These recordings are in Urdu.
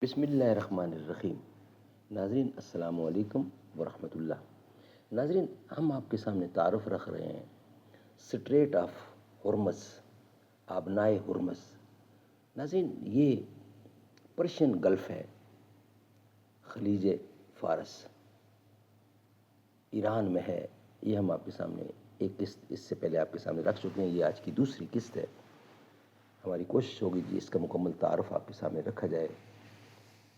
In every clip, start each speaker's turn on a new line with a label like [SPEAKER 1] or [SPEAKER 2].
[SPEAKER 1] بسم اللہ الرحمن الرحیم۔ ناظرین السلام علیکم ورحمۃ اللہ۔ ناظرین، ہم آپ کے سامنے تعارف رکھ رہے ہیں اسٹریٹ آف ہرمز، آبنائے ہرمز۔ ناظرین، یہ پرشین گلف ہے، خلیج فارس ایران میں ہے۔ یہ ہم آپ کے سامنے ایک قسط اس سے پہلے آپ کے سامنے رکھ چکے ہیں، یہ آج کی دوسری قسط ہے۔ ہماری کوشش ہوگی کہ اس کا مکمل تعارف آپ کے سامنے رکھا جائے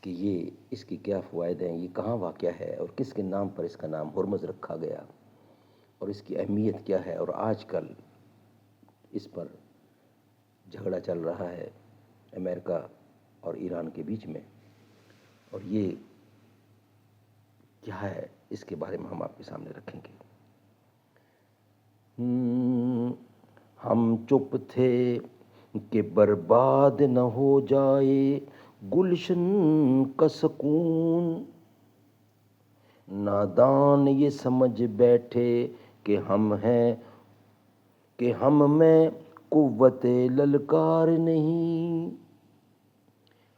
[SPEAKER 1] کہ یہ اس کی کیا فوائد ہیں، یہ کہاں واقع ہے اور کس کے نام پر اس کا نام ہرمز رکھا گیا، اور اس کی اہمیت کیا ہے، اور آج کل اس پر جھگڑا چل رہا ہے امریکہ اور ایران کے بیچ میں، اور یہ کیا ہے اس کے بارے میں ہم آپ کے سامنے رکھیں گے۔ ہم چپ تھے کہ برباد نہ ہو جائے گلشن کا سکون، نادان یہ سمجھ بیٹھے کہ ہم ہیں، کہ ہم میں قوت للکار نہیں۔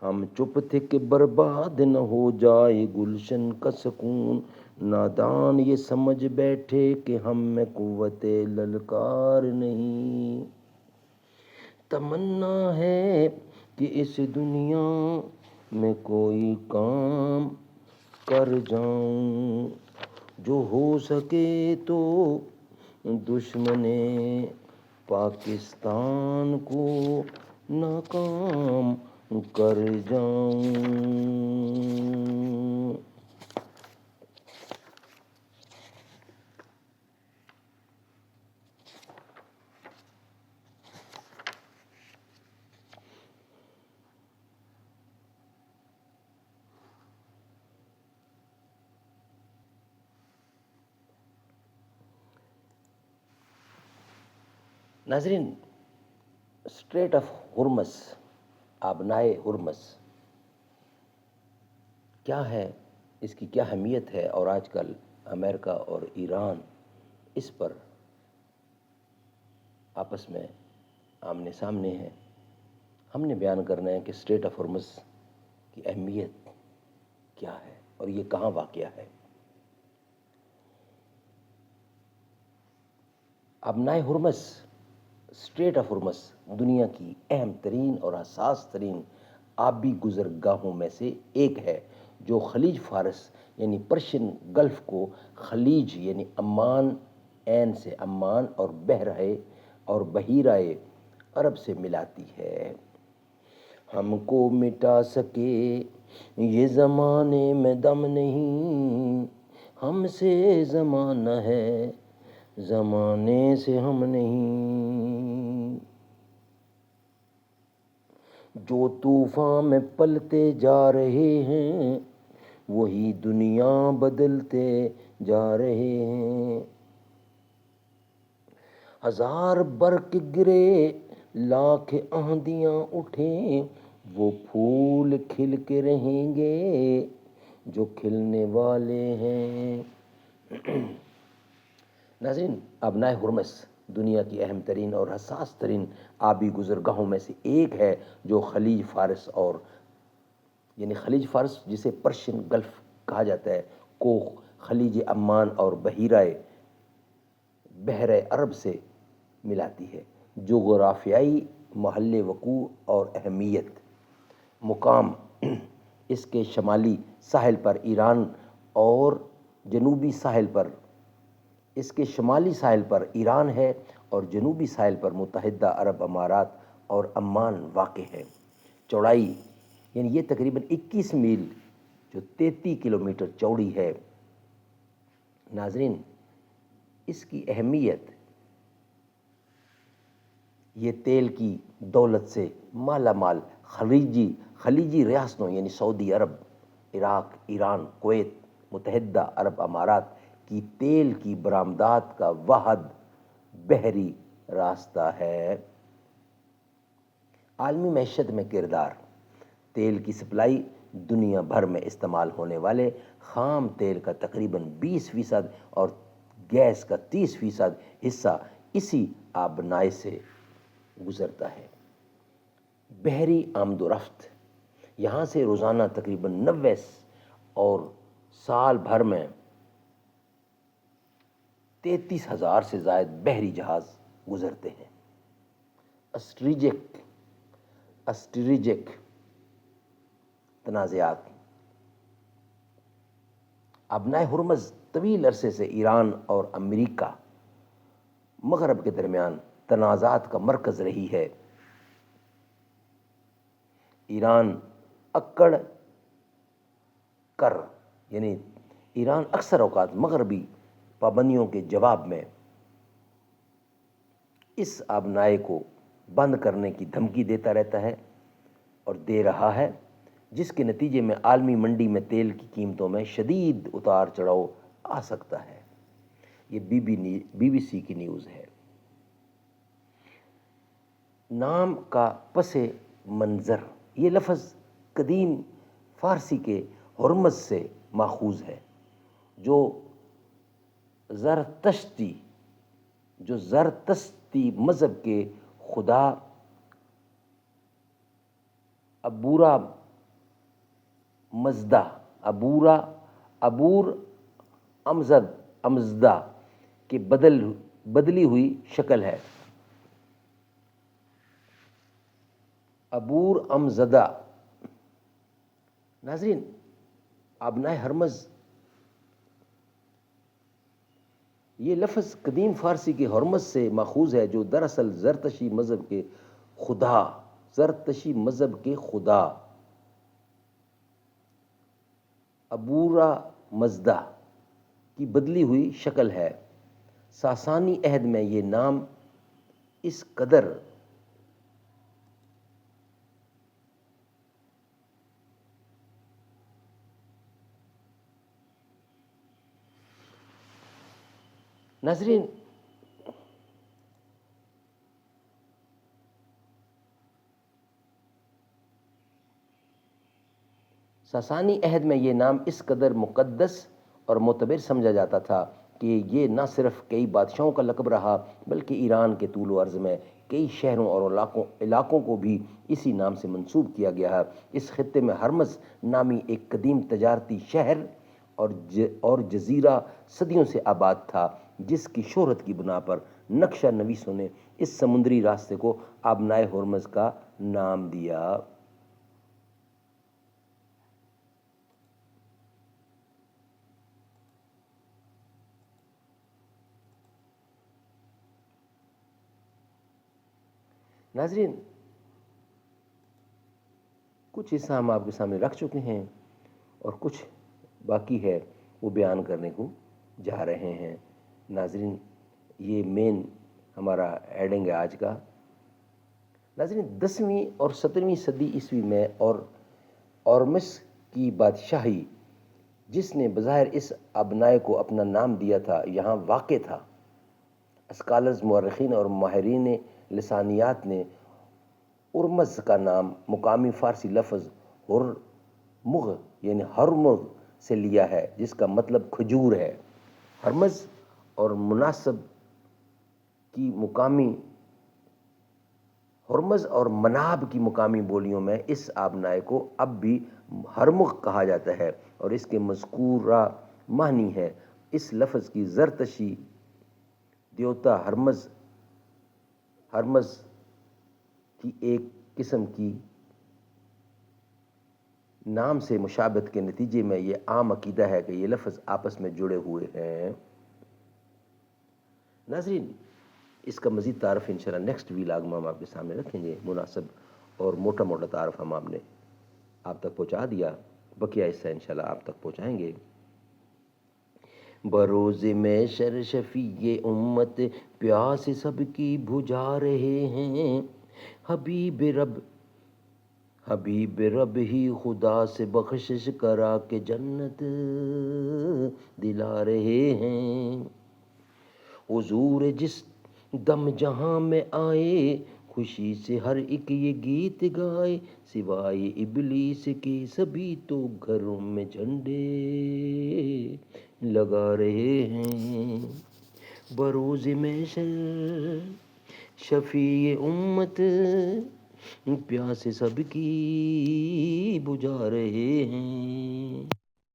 [SPEAKER 1] ہم چپ تھے کہ برباد نہ ہو جائے گلشن کا سکون، نادان یہ سمجھ بیٹھے کہ ہم میں قوت للکار نہیں۔ تمنا ہے کہ اس دنیا میں کوئی کام کر جاؤں، جو ہو سکے تو دشمن پاکستان کو ناکام کر جاؤں۔ ناظرین، اسٹریٹ آف ہرمز، آبنائے ہرمز کیا ہے، اس کی کیا اہمیت ہے، اور آج کل امریکہ اور ایران اس پر آپس میں آمنے سامنے ہیں۔ ہم نے بیان کرنا ہے کہ اسٹریٹ آف ہرمز کی اہمیت کیا ہے اور یہ کہاں واقع ہے۔ آبنائے ہرمز، اسٹریٹ آف ہرمز دنیا کی اہم ترین اور حساس ترین آبی گزرگاہوں میں سے ایک ہے، جو خلیج فارس یعنی پرشین گلف کو خلیج یعنی عمان، عین سے عمان، اور بحیرہ عرب سے ملاتی ہے۔ ہم کو مٹا سکے یہ زمانے میں دم نہیں، ہم سے زمانہ ہے، زمانے سے ہم نہیں۔ جو طوفان میں پلتے جا رہے ہیں، وہی دنیا بدلتے جا رہے ہیں۔ ہزار برق گرے، لاکھ آندیاں اٹھیں، وہ پھول کھل کے رہیں گے جو کھلنے والے ہیں۔ ناظرین، آبنائے ہرمز دنیا کی اہم ترین اور حساس ترین آبی گزرگاہوں میں سے ایک ہے، جو خلیج فارس یعنی خلیج فارس جسے پرشین گلف کہا جاتا ہے، کو خلیج عمان اور بحر عرب سے ملاتی ہے۔ جغرافیائی محل وقوع اور اہمیت: مقام: اس کے شمالی ساحل پر ایران اور جنوبی ساحل پر ہے، اور جنوبی ساحل پر متحدہ عرب امارات اور عمان واقع ہے۔ چوڑائی: یعنی یہ تقریباً 21 میل جو 33 کلومیٹر چوڑی ہے۔ ناظرین، اس کی اہمیت: یہ تیل کی دولت سے مالا مال خلیجی ریاستوں یعنی سعودی عرب، عراق، ایران، کویت، متحدہ عرب امارات کی تیل کی برآمدات کا واحد بحری راستہ ہے۔ عالمی معیشت میں کردار: تیل کی سپلائی دنیا بھر میں استعمال ہونے والے خام تیل کا تقریباً 20% اور گیس کا 30% حصہ اسی آبنائے سے گزرتا ہے۔ بحری آمد و رفت: یہاں سے روزانہ تقریباً 90 اور سال بھر میں 33,000 سے زائد بحری جہاز گزرتے ہیں۔ اسٹریٹجک تنازعات۔ ابنائے ہرمز طویل عرصے سے ایران اور امریکہ مغرب کے درمیان تنازعات کا مرکز رہی ہے۔ ایران اکڑ کر یعنی ایران اکثر اوقات مغربی پابندیوں کے جواب میں اس آبنائے کو بند کرنے کی دھمکی دیتا رہتا ہے اور دے رہا ہے، جس کے نتیجے میں عالمی منڈی میں تیل کی قیمتوں میں شدید اتار چڑھاؤ آ سکتا ہے۔ یہ بی بی سی کی نیوز ہے۔ نام کا پس منظر۔ یہ لفظ قدیم فارسی کے ہرمز سے ماخوذ ہے، جو زرتشتی مذہب کے خدا ابور امزدہ کی بدلی ہوئی شکل ہے۔ ابور امزدہ۔ ناظرین، ابنائے ہرمز، یہ لفظ قدیم فارسی کے ہرمز سے ماخوذ ہے، جو دراصل زرتشتی مذہب کے خدا ابورا مزدہ کی بدلی ہوئی شکل ہے۔ ساسانی عہد میں یہ نام اس قدر ناظرین، ساسانی عہد میں یہ نام اس قدر مقدس اور معتبر سمجھا جاتا تھا کہ یہ نہ صرف کئی بادشاہوں کا لقب رہا، بلکہ ایران کے طول و عرض میں کئی شہروں اور علاقوں کو بھی اسی نام سے منسوب کیا گیا ہے۔ اس خطے میں ہرمز نامی ایک قدیم تجارتی شہر اور جزیرہ صدیوں سے آباد تھا، جس کی شہرت کی بنا پر نقشہ نویسوں نے اس سمندری راستے کو آبنائے ہرمز کا نام دیا۔ ناظرین، کچھ حصہ ہم آپ کے سامنے رکھ چکے ہیں اور کچھ باقی ہے، وہ بیان کرنے کو جا رہے ہیں۔ ناظرین، یہ مین ہمارا ایڈنگ ہے آج کا۔ ناظرین، 10ویں اور 17ویں صدی عیسوی میں اورمس کی بادشاہی، جس نے بظاہر اس ابنائے کو اپنا نام دیا تھا، یہاں واقع تھا۔ اسکالرز، مورخین اور ماہرین لسانیات نے ارمز کا نام مقامی فارسی لفظ ہرمغ سے لیا ہے، جس کا مطلب کھجور ہے۔ ہرمز اور مناب کی مقامی بولیوں میں اس آبنائے کو اب بھی ہرمغ کہا جاتا ہے، اور اس کے مذکورہ معنی ہے۔ اس لفظ کی زرتشتی دیوتا ہرمز کی ایک قسم کی نام سے مشابہت کے نتیجے میں یہ عام عقیدہ ہے کہ یہ لفظ آپس میں جڑے ہوئے ہیں۔ ناظرین، اس کا مزید تعارف انشاءاللہ نیکسٹ ویلاگ میں ہم آپ کے سامنے رکھیں گے۔ مناسب اور موٹا تعارف ہم آپ نے آپ تک پہنچا دیا، بقیہ حصہ انشاءاللہ آپ تک پہنچائیں گے۔ بروز محشر شفیع امت پیاس سب کی بجھا رہے ہیں، حبیب رب ہی خدا سے بخشش کرا کے جنت دلا رہے ہیں۔ حضور جس دم جہاں میں آئے، خوشی سے ہر ایک یہ گیت گائے، سوائے ابلیس کے سبھی تو گھروں میں جھنڈے لگا رہے ہیں۔ بروز محشر شفیع امت پیاس سب کی بجھا رہے ہیں،